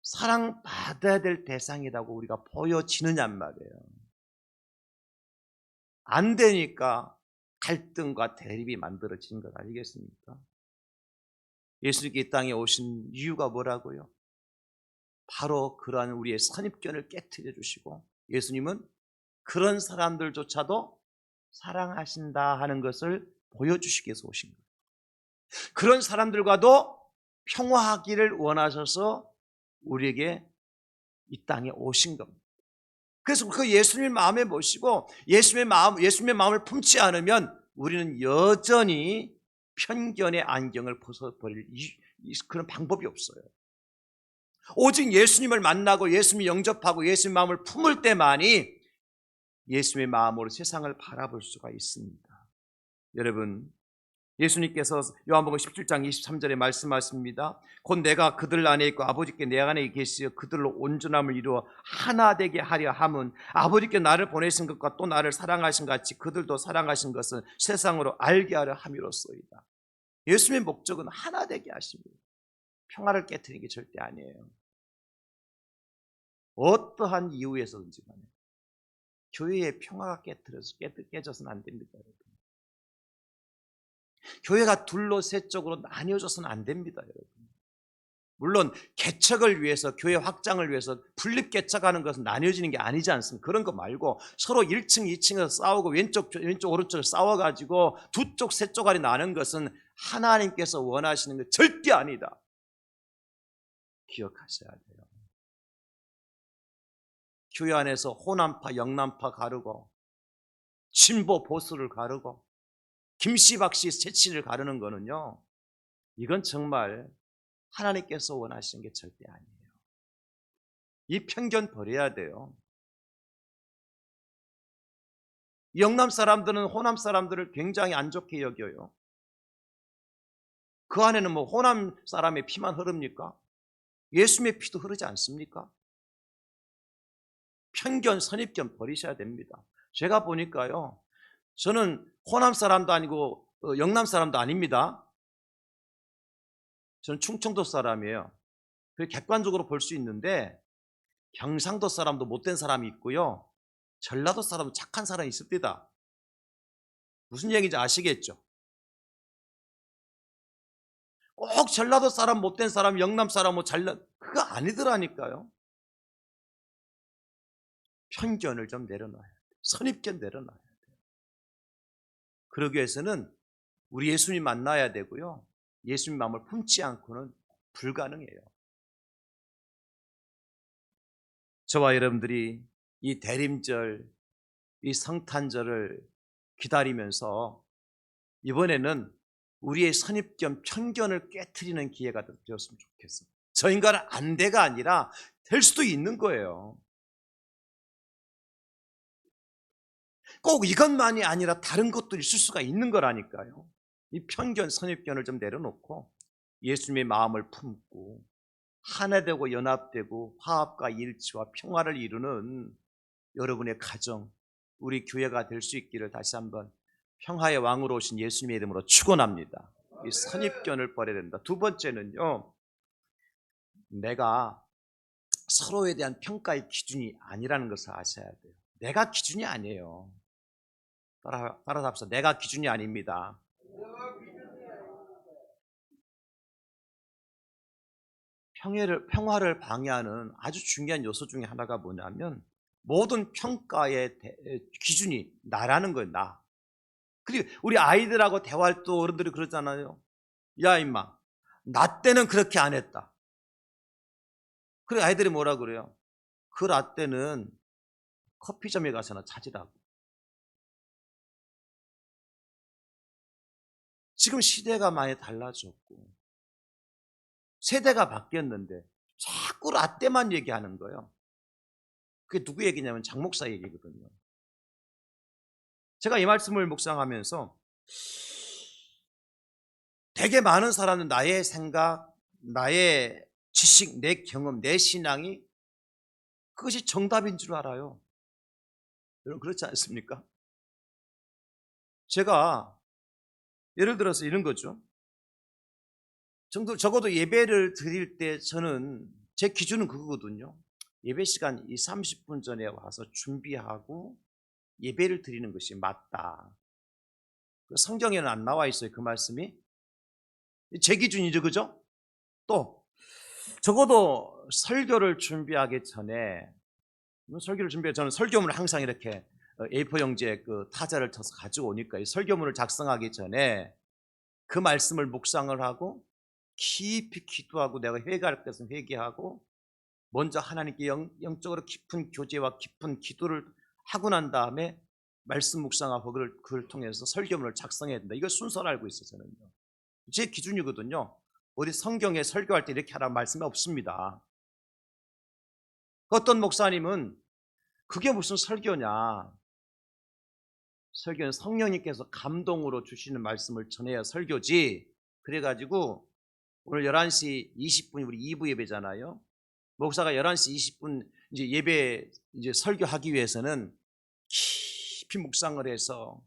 사랑받아야 될 대상이라고 우리가 보여지느냔 말이에요. 안 되니까 갈등과 대립이 만들어지는 것 아니겠습니까? 예수님께 이 땅에 오신 이유가 뭐라고요? 바로 그러한 우리의 선입견을 깨트려 주시고 예수님은 그런 사람들조차도 사랑하신다 하는 것을 보여주시기 위해서 오신 거예요. 그런 사람들과도 평화하기를 원하셔서 우리에게 이 땅에 오신 겁니다. 그래서 그 예수님의 마음에 모시고 예수님의 마음을 품지 않으면 우리는 여전히 편견의 안경을 벗어버릴 그런 방법이 없어요. 오직 예수님을 만나고 예수님을 영접하고 예수님의 마음을 품을 때만이 예수님의 마음으로 세상을 바라볼 수가 있습니다. 여러분, 예수님께서 요한복음 17장 23절에 말씀하십니다. 곧 내가 그들 안에 있고 아버지께 내 안에 계시어 그들로 온전함을 이루어 하나 되게 하려 함은 아버지께 나를 보내신 것과 또 나를 사랑하신 같이 그들도 사랑하신 것을 세상으로 알게 하려 함이로소이다. 예수님의 목적은 하나 되게 하십니다. 평화를 깨트리는 게 절대 아니에요. 어떠한 이유에서든지 간에 교회의 평화가 깨져서는 안 됩니다. 여러분. 교회가 둘로 셋 쪽으로 나뉘어져서는 안 됩니다. 여러분. 물론 개척을 위해서, 교회 확장을 위해서 분립 개척하는 것은 나뉘어지는 게 아니지 않습니까? 그런 거 말고 서로 1층, 2층에서 싸우고 왼쪽, 오른쪽을 싸워가지고 두 쪽, 세 쪽알이 나는 것은 하나님께서 원하시는 게 절대 아니다. 기억하셔야 돼요. 교회 안에서 호남파, 영남파 가르고 진보, 보수를 가르고 김씨, 박씨, 새씨를 가르는 거는요, 이건 정말 하나님께서 원하시는 게 절대 아니에요. 이 편견 버려야 돼요. 영남 사람들은 호남 사람들을 굉장히 안 좋게 여겨요. 그 안에는 뭐 호남 사람의 피만 흐릅니까? 예수님의 피도 흐르지 않습니까? 편견, 선입견 버리셔야 됩니다. 제가 보니까요, 저는 호남 사람도 아니고 영남 사람도 아닙니다. 저는 충청도 사람이에요. 객관적으로 볼 수 있는데 경상도 사람도 못된 사람이 있고요, 전라도 사람도 착한 사람이 있습니다. 무슨 얘기인지 아시겠죠? 꼭 전라도 사람 못된 사람, 영남 사람 뭐 그거 아니더라니까요. 편견을 좀 내려놔야 돼요. 선입견 내려놔야 돼요. 그러기 위해서는 우리 예수님 만나야 되고요, 예수님 마음을 품지 않고는 불가능해요. 저와 여러분들이 이 대림절, 이 성탄절을 기다리면서 이번에는 우리의 선입견, 편견을 깨트리는 기회가 되었으면 좋겠어요. 저 인간은 안 돼가 아니라 될 수도 있는 거예요. 꼭 이것만이 아니라 다른 것도 있을 수가 있는 거라니까요. 이 편견, 선입견을 좀 내려놓고 예수님의 마음을 품고 하나 되고 연합되고 화합과 일치와 평화를 이루는 여러분의 가정, 우리 교회가 될 수 있기를 다시 한번 평화의 왕으로 오신 예수님의 이름으로 축원합니다. 이 선입견을 버려야 된다. 두 번째는요, 내가 서로에 대한 평가의 기준이 아니라는 것을 아셔야 돼요. 내가 기준이 아니에요. 따라서 합시다. 내가 기준이 아닙니다. 평화를 방해하는 아주 중요한 요소 중에 하나가 뭐냐면, 모든 평가의 기준이 나라는 거예요. 나. 그리고 우리 아이들하고 대화할 때 어른들이 그러잖아요. 야 임마, 나 때는 그렇게 안 했다. 그래, 아이들이 뭐라 그래요? 그 라떼는 커피점에 가서나 찾으라고. 지금 시대가 많이 달라졌고 세대가 바뀌었는데 자꾸 라떼만 얘기하는 거예요. 그게 누구 얘기냐면 장 목사 얘기거든요. 제가 이 말씀을 묵상하면서 되게 많은 사람은 나의 생각, 나의 지식, 내 경험, 내 신앙이 그것이 정답인 줄 알아요. 여러분 그렇지 않습니까? 제가 예를 들어서 이런 거죠. 적어도 예배를 드릴 때 저는 제 기준은 그거거든요. 예배 시간 30분 전에 와서 준비하고 예배를 드리는 것이 맞다. 성경에는 안 나와 있어요, 그 말씀이. 제 기준이죠, 그죠? 또 적어도 설교를 준비하기 전에, 저는 설교문을 항상 이렇게 A4 용지에 그 타자를 쳐서 가지고 오니까 이 설교문을 작성하기 전에 그 말씀을 묵상을 하고 깊이 기도하고, 내가 회개할 것은 회개하고, 먼저 하나님께 영적으로 깊은 교제와 깊은 기도를 하고 난 다음에 말씀 묵상하고 그걸 통해서 설교문을 작성해야 된다. 이걸 순서를 알고 있어요, 저는요. 제 기준이거든요. 어디 성경에 설교할 때 이렇게 하라는 말씀이 없습니다. 어떤 목사님은 그게 무슨 설교냐, 설교는 성령님께서 감동으로 주시는 말씀을 전해야 설교지, 그래가지고 오늘 11시 20분이 우리 2부 예배잖아요. 목사가 11시 20분 이제 예배 이제 설교하기 위해서는 깊이 묵상을 해서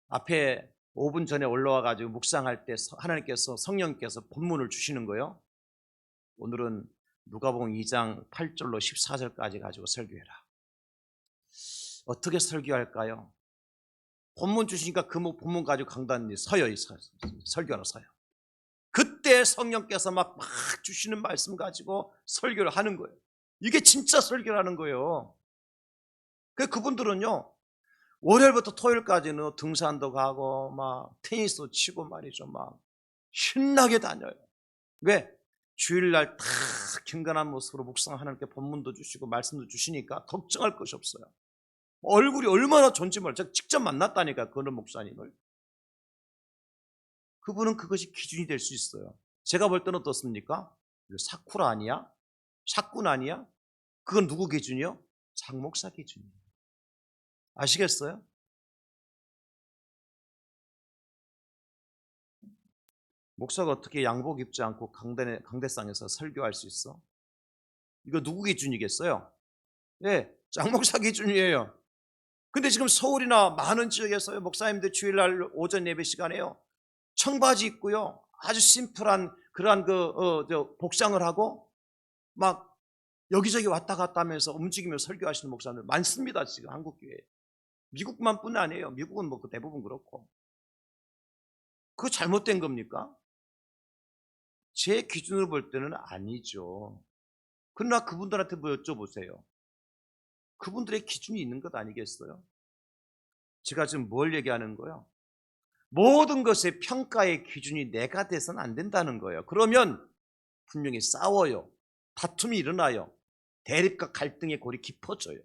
앞에 5분 전에 올라와 가지고 묵상할 때 하나님께서, 성령께서 본문을 주시는 거예요. 오늘은 누가복음 2장 8절로 14절까지 가지고 설교해라. 어떻게 설교할까요? 본문 주시니까 그 본문 가지고 강단에 서요, 설교하러 서요. 그때 성령께서 막 주시는 말씀 가지고 설교를 하는 거예요. 이게 진짜 설교라는 거예요. 그분들은요, 월요일부터 토요일까지는 등산도 가고 막 테니스도 치고 말이죠. 막 신나게 다녀요. 왜? 주일날 다 경건한 모습으로 묵상 하나님께 본문도 주시고 말씀도 주시니까 걱정할 것이 없어요. 얼굴이 얼마나 좋은지 몰라요. 제가 직접 만났다니까, 그런 목사님을. 그분은 그것이 기준이 될 수 있어요. 제가 볼 때는 어떻습니까? 사쿠라 아니야? 사꾼 아니야? 그건 누구 기준이요? 장 목사 기준이에요. 아시겠어요? 목사가 어떻게 양복 입지 않고 강대상에서 설교할 수 있어? 이거 누구 기준이겠어요? 예, 장 목사 기준이에요. 근데 지금 서울이나 많은 지역에서요, 목사님들 주일날 오전 예배 시간에요, 청바지 입고요, 아주 심플한 그러한 복장을 하고 막 여기저기 왔다 갔다 하면서 움직이며 설교하시는 목사님들 많습니다. 지금 한국 교회에. 미국만 뿐 아니에요. 미국은 뭐 대부분 그렇고. 그거 잘못된 겁니까? 제 기준으로 볼 때는 아니죠. 그러나 그분들한테 뭐 여쭤보세요. 그분들의 기준이 있는 것 아니겠어요? 제가 지금 뭘 얘기하는 거예요? 모든 것의 평가의 기준이 내가 돼서는 안 된다는 거예요. 그러면 분명히 싸워요. 다툼이 일어나요. 대립과 갈등의 골이 깊어져요.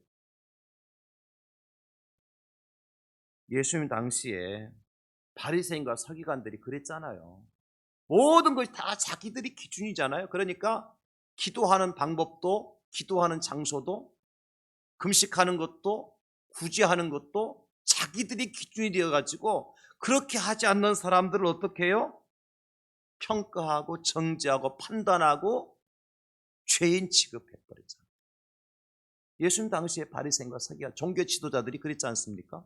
예수님 당시에 바리새인과 서기관들이 그랬잖아요. 모든 것이 다 자기들이 기준이잖아요. 그러니까 기도하는 방법도, 기도하는 장소도, 금식하는 것도, 구제하는 것도 자기들이 기준이 되어가지고 그렇게 하지 않는 사람들을 어떻게 해요? 평가하고 정죄하고 판단하고 죄인 취급해버리잖아요. 예수님 당시에 바리새인과 서기관, 종교 지도자들이 그랬지 않습니까?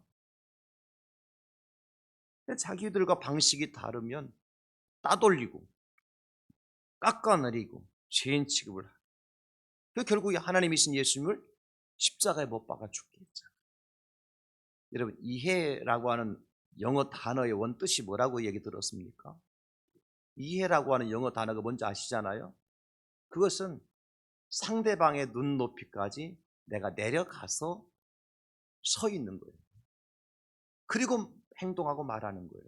자기들과 방식이 다르면 따돌리고 깎아내리고 죄인 취급을 하고, 결국에 하나님이신 예수님을 십자가에 못 박아 죽게 했잖아요. 여러분, 이해라고 하는 영어 단어의 원뜻이 뭐라고 얘기 들었습니까? 이해라고 하는 영어 단어가 뭔지 아시잖아요. 그것은 상대방의 눈높이까지 내가 내려가서 서 있는 거예요. 그리고 행동하고 말하는 거예요.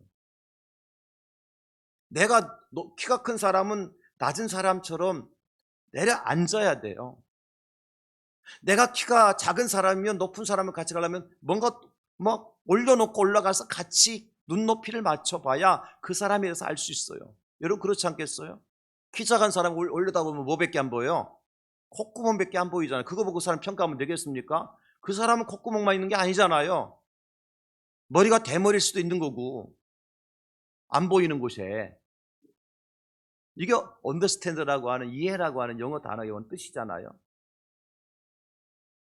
내가 키가 큰 사람은 낮은 사람처럼 내려앉아야 돼요. 내가 키가 작은 사람이면 높은 사람을 같이 가려면 뭔가 올려놓고 올라가서 같이 눈높이를 맞춰봐야 그 사람에 대해서 알 수 있어요. 여러분 그렇지 않겠어요? 키 작은 사람을 올려다 보면 뭐밖에 안 보여요? 콧구멍밖에 안 보이잖아요. 그거 보고 그 사람 평가하면 되겠습니까? 그 사람은 콧구멍만 있는 게 아니잖아요. 머리가 대머리일 수도 있는 거고, 안 보이는 곳에. 이게 understand라고 하는, 이해라고 하는 영어 단어의 원뜻이잖아요.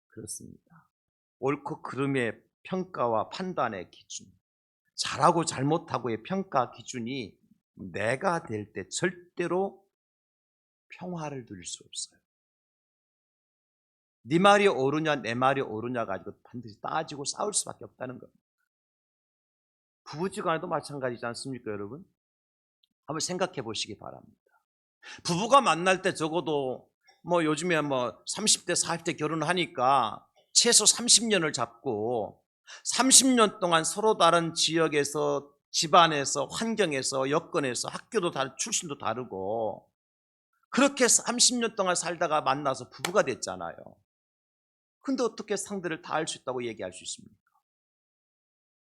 그렇습니다. 옳고 그름의 평가와 판단의 기준, 잘하고 잘못하고의 평가 기준이 내가 될 때 절대로 평화를 누릴 수 없어요. 네 말이 옳으냐 내 말이 옳으냐 가지고 반드시 따지고 싸울 수밖에 없다는 겁니다. 부부지간에도 마찬가지지 않습니까, 여러분? 한번 생각해 보시기 바랍니다. 부부가 만날 때 적어도 요즘에 30대 40대 결혼하니까 최소 30년을 잡고 30년 동안 서로 다른 지역에서, 집안에서, 환경에서, 여건에서, 학교도 다르고 출신도 다르고 그렇게 30년 동안 살다가 만나서 부부가 됐잖아요. 근데 어떻게 상대를 다 알 수 있다고 얘기할 수 있습니까?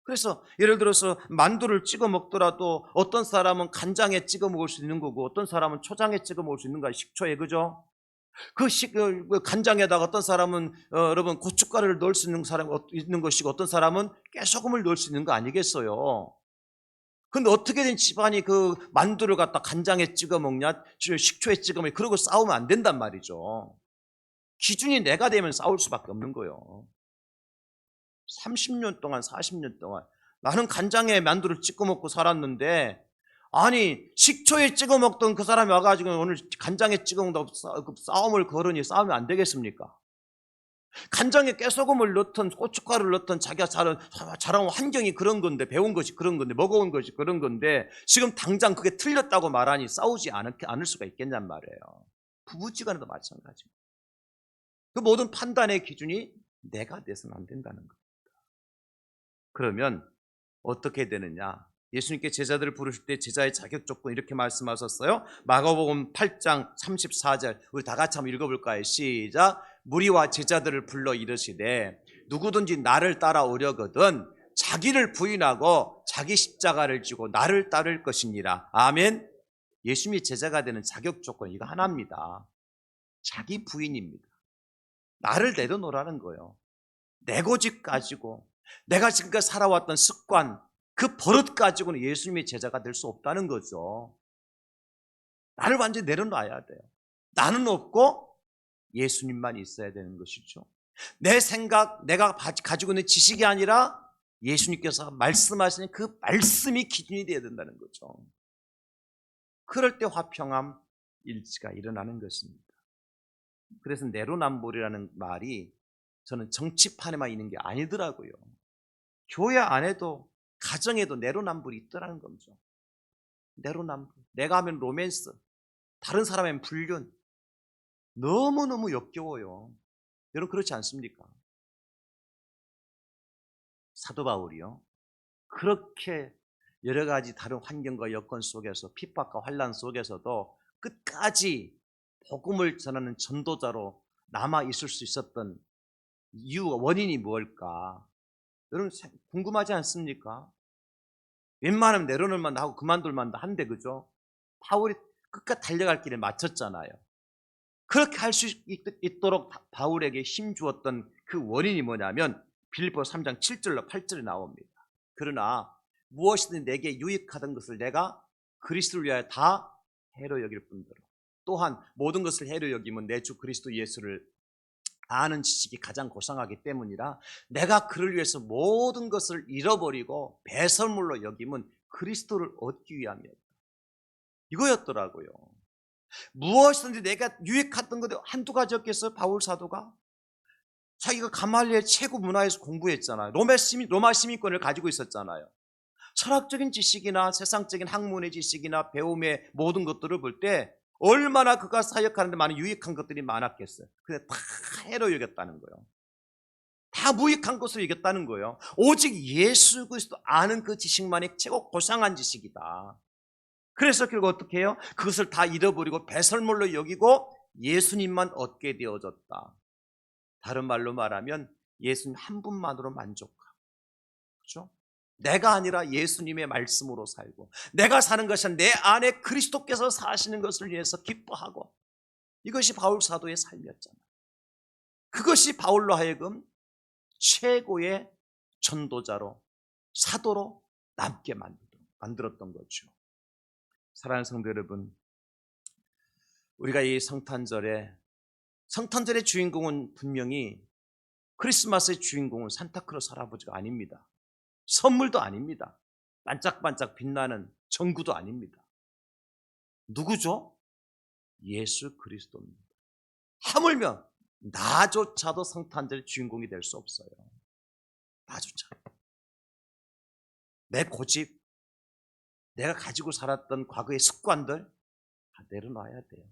그래서 예를 들어서 만두를 찍어 먹더라도 어떤 사람은 간장에 찍어 먹을 수 있는 거고 어떤 사람은 초장에 찍어 먹을 수 있는 거야, 식초에. 그죠? 그 간장에다가 어떤 사람은 여러분 고춧가루를 넣을 수 있는 사람이 있는 것이고 어떤 사람은 깨소금을 넣을 수 있는 거 아니겠어요? 근데 어떻게 된 집안이 그 만두를 갖다 간장에 찍어 먹냐, 식초에 찍어 먹냐, 그러고 싸우면 안 된단 말이죠. 기준이 내가 되면 싸울 수밖에 없는 거예요. 30년 동안 40년 동안 나는 간장에 만두를 찍어 먹고 살았는데, 아니 식초에 찍어 먹던 그 사람이 와가지고 오늘 간장에 찍어 먹는다고 싸움을 걸으니 싸우면 안 되겠습니까? 간장에 깨소금을 넣든 고춧가루를 넣든 자기가 자란 환경이 그런 건데, 배운 것이 그런 건데, 먹어온 것이 그런 건데, 지금 당장 그게 틀렸다고 말하니 싸우지 않을 수가 있겠냔 말이에요. 부부지간에도 마찬가지고. 그 모든 판단의 기준이 내가 돼서는 안 된다는 거예요. 그러면 어떻게 되느냐? 예수님께 제자들을 부르실 때 제자의 자격 조건 이렇게 말씀하셨어요. 마가복음 8장 34절, 우리 다 같이 한번 읽어볼까요? 시작. 무리와 제자들을 불러 이르시되 누구든지 나를 따라오려거든 자기를 부인하고 자기 십자가를 지고 나를 따를 것이니라. 아멘. 예수님이 제자가 되는 자격 조건 이거 하나입니다. 자기 부인입니다. 나를 내려놓으라는 거예요. 내 고집 가지고 내가 지금까지 살아왔던 습관, 그 버릇 가지고는 예수님의 제자가 될 수 없다는 거죠. 나를 완전히 내려놔야 돼요. 나는 없고 예수님만 있어야 되는 것이죠. 내 생각, 내가 가지고 있는 지식이 아니라 예수님께서 말씀하시는 그 말씀이 기준이 되어야 된다는 거죠. 그럴 때 화평함, 일치가 일어나는 것입니다. 그래서 내로남불이라는 말이 저는 정치판에만 있는 게 아니더라고요. 교회 안에도 가정에도 내로남불이 있더라는 거죠. 내로남불. 내가 하면 로맨스, 다른 사람은 불륜. 너무너무 역겨워요. 여러분 그렇지 않습니까? 사도 바울이요. 그렇게 여러 가지 다른 환경과 여건 속에서 핍박과 환난 속에서도 끝까지 복음을 전하는 전도자로 남아 있을 수 있었던 이유가 원인이 뭘까? 여러분 궁금하지 않습니까? 웬만하면 내려놓을 만도 하고 그만둘 만도 한데 그죠? 바울이 끝까지 달려갈 길에 마쳤잖아요. 그렇게 할 수 있도록 바울에게 힘 주었던 그 원인이 뭐냐면 빌립보 3장 7절로 8절에 나옵니다. 그러나 무엇이든 내게 유익하던 것을 내가 그리스도를 위하여 다 해로 여길 뿐더러 또한 모든 것을 해로 여기면 내 주 그리스도 예수를 아는 지식이 가장 고상하기 때문이라 내가 그를 위해서 모든 것을 잃어버리고 배설물로 여기면 그리스도를 얻기 위함이었다. 이거였더라고요. 무엇이든지 내가 유익했던 것도 한두 가지였겠어요? 바울 사도가? 자기가 가말리엘 최고 문화에서 공부했잖아요. 로마 시민권을 가지고 있었잖아요. 철학적인 지식이나 세상적인 학문의 지식이나 배움의 모든 것들을 볼 때 얼마나 그가 사역하는 데 많은 유익한 것들이 많았겠어요. 근데 다 해로 여겼다는 거예요. 다 무익한 것으로 여겼다는 거예요. 오직 예수 그리스도 아는 그 지식만이 최고 고상한 지식이다. 그래서 결국 어떻게 해요? 그것을 다 잃어버리고 배설물로 여기고 예수님만 얻게 되어졌다. 다른 말로 말하면 예수님 한 분만으로 만족하고, 그렇죠? 내가 아니라 예수님의 말씀으로 살고 내가 사는 것은 내 안에 그리스도께서 사시는 것을 위해서 기뻐하고, 이것이 바울 사도의 삶이었잖아요. 그것이 바울로 하여금 최고의 전도자로 사도로 남게 만들었던 거죠. 사랑하는 성도 여러분, 우리가 이 성탄절의 주인공은 분명히 크리스마스의 주인공은 산타클로스 할아버지가 아닙니다. 선물도 아닙니다. 반짝반짝 빛나는 전구도 아닙니다. 누구죠? 예수 그리스도입니다. 하물며 나조차도 성탄절 주인공이 될 수 없어요. 나조차. 내 고집, 내가 가지고 살았던 과거의 습관들 다 내려놔야 돼요.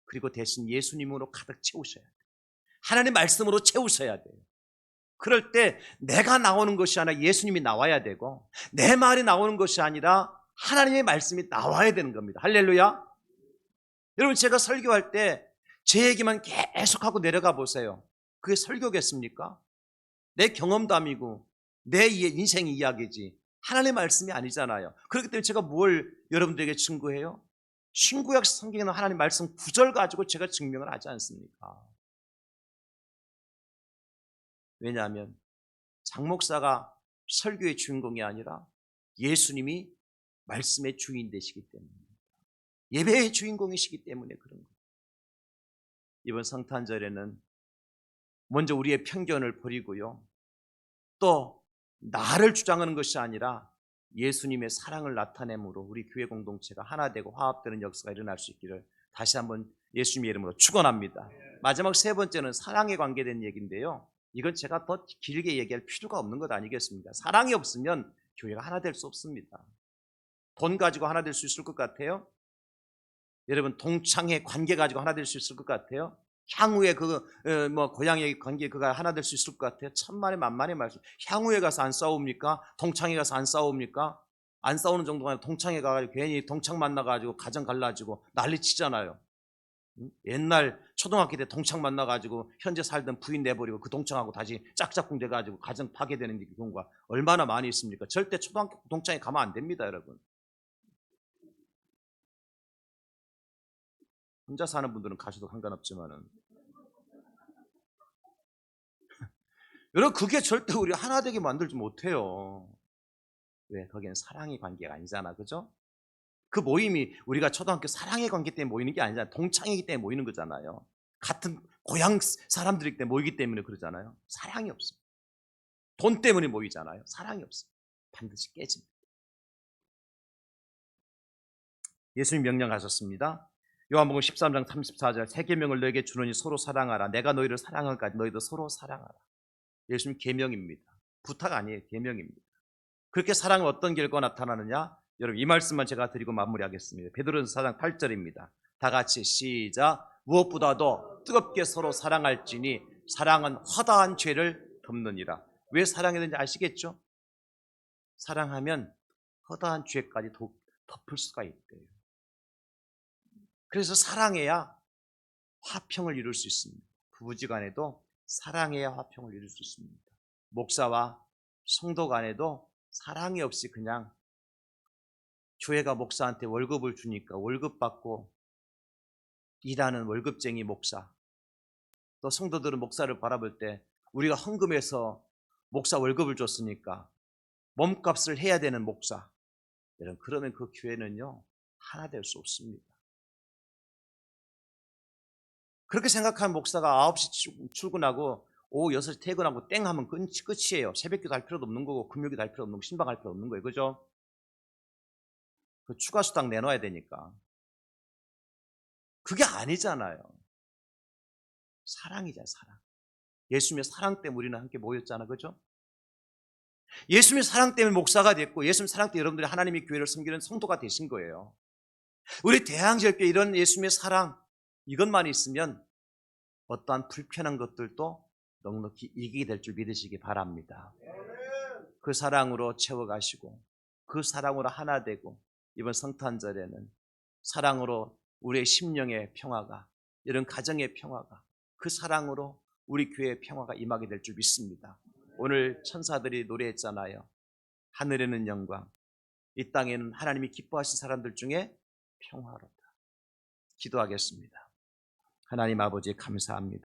그리고 대신 예수님으로 가득 채우셔야 돼요. 하나님 말씀으로 채우셔야 돼요. 그럴 때 내가 나오는 것이 아니라 예수님이 나와야 되고 내 말이 나오는 것이 아니라 하나님의 말씀이 나와야 되는 겁니다. 할렐루야. 여러분 제가 설교할 때 제 얘기만 계속하고 내려가 보세요. 그게 설교겠습니까? 내 경험담이고 내 인생 이야기지 하나님의 말씀이 아니잖아요. 그렇기 때문에 제가 뭘 여러분들에게 증거해요? 신구약 성경에는 하나님 말씀 구절 가지고 제가 증명을 하지 않습니까? 왜냐하면 장 목사가 설교의 주인공이 아니라 예수님이 말씀의 주인 되시기 때문에, 예배의 주인공이시기 때문에 그런 거예요. 이번 성탄절에는 먼저 우리의 편견을 버리고요, 또 나를 주장하는 것이 아니라 예수님의 사랑을 나타내므로 우리 교회 공동체가 하나 되고 화합되는 역사가 일어날 수 있기를 다시 한번 예수님의 이름으로 축원합니다. 마지막 세 번째는 사랑에 관계된 얘기인데요. 이건 제가 더 길게 얘기할 필요가 없는 것 아니겠습니까? 사랑이 없으면 교회가 하나 될 수 없습니다. 돈 가지고 하나 될 수 있을 것 같아요? 여러분 동창회 관계 가지고 하나 될 수 있을 것 같아요? 향후에 고향의 관계 그가 하나 될 수 있을 것 같아요? 천만의 만만의 말씀. 향후에 가서 안 싸웁니까? 동창회 가서 안 싸웁니까? 안 싸우는 정도가 아니라 동창회 가가지고 괜히 동창 만나가지고 가정 갈라지고 난리 치잖아요. 옛날 초등학교 때 동창 만나가지고 현재 살던 부인 내버리고 그 동창하고 다시 짝짝꿍 돼가지고 가정 파괴되는 경우가 얼마나 많이 있습니까? 절대 초등학교 동창회 가면 안 됩니다, 여러분. 혼자 사는 분들은 가셔도 상관없지만은 여러분 그게 절대 우리 하나 되게 만들지 못해요. 왜? 거기는 사랑의 관계가 아니잖아, 그죠? 그 모임이 우리가 초등학교 사랑의 관계 때문에 모이는 게 아니잖아요. 동창이기 때문에 모이는 거잖아요. 같은 고향 사람들이기 때문에 모이기 때문에 그러잖아요. 사랑이 없어. 돈 때문에 모이잖아요. 사랑이 없어. 반드시 깨집니다. 예수님 명령하셨습니다. 요한복음 13장 34절 새 계명을 너에게 주노니 서로 사랑하라. 내가 너희를 사랑한까지 너희도 서로 사랑하라. 예수님 계명입니다. 부탁 아니에요. 계명입니다. 그렇게 사랑은 어떤 결과가 나타나느냐? 여러분 이 말씀만 제가 드리고 마무리하겠습니다. 베드로전서 4장 8절입니다. 다 같이 시작. 무엇보다도 뜨겁게 서로 사랑할지니 사랑은 허다한 죄를 덮느니라. 왜 사랑해야 되는지 아시겠죠? 사랑하면 허다한 죄까지 덮을 수가 있대요. 그래서 사랑해야 화평을 이룰 수 있습니다. 부부지간에도 사랑해야 화평을 이룰 수 있습니다. 목사와 성도 간에도 사랑이 없이 그냥 교회가 목사한테 월급을 주니까 월급 받고 일하는 월급쟁이 목사, 또 성도들은 목사를 바라볼 때 우리가 헌금해서 목사 월급을 줬으니까 몸값을 해야 되는 목사, 여러분 그러면 그 교회는요 하나 될 수 없습니다. 그렇게 생각하는 목사가 9시 출근하고 오후 6시 퇴근하고 땡 하면 끝이에요. 새벽기도 할 필요도 없는 거고 금요기도 할 필요 없는 거고 신방할 필요 없는 거예요. 그죠? 그 추가 수당 내놔야 되니까. 그게 아니잖아요. 사랑이잖아요. 사랑. 예수님의 사랑 때문에 우리는 함께 모였잖아. 그죠? 예수님의 사랑 때문에 목사가 됐고 예수님의 사랑 때문에 여러분들이 하나님의 교회를 섬기는 성도가 되신 거예요. 우리 대항절교회 이런 예수님의 사랑 이것만 있으면 어떠한 불편한 것들도 넉넉히 이기게 될 줄 믿으시기 바랍니다. 그 사랑으로 채워가시고 그 사랑으로 하나 되고 이번 성탄절에는 사랑으로 우리의 심령의 평화가 이런 가정의 평화가 그 사랑으로 우리 교회의 평화가 임하게 될 줄 믿습니다. 오늘 천사들이 노래했잖아요. 하늘에는 영광, 이 땅에는 하나님이 기뻐하신 사람들 중에 평화롭다. 기도하겠습니다. 하나님 아버지 감사합니다.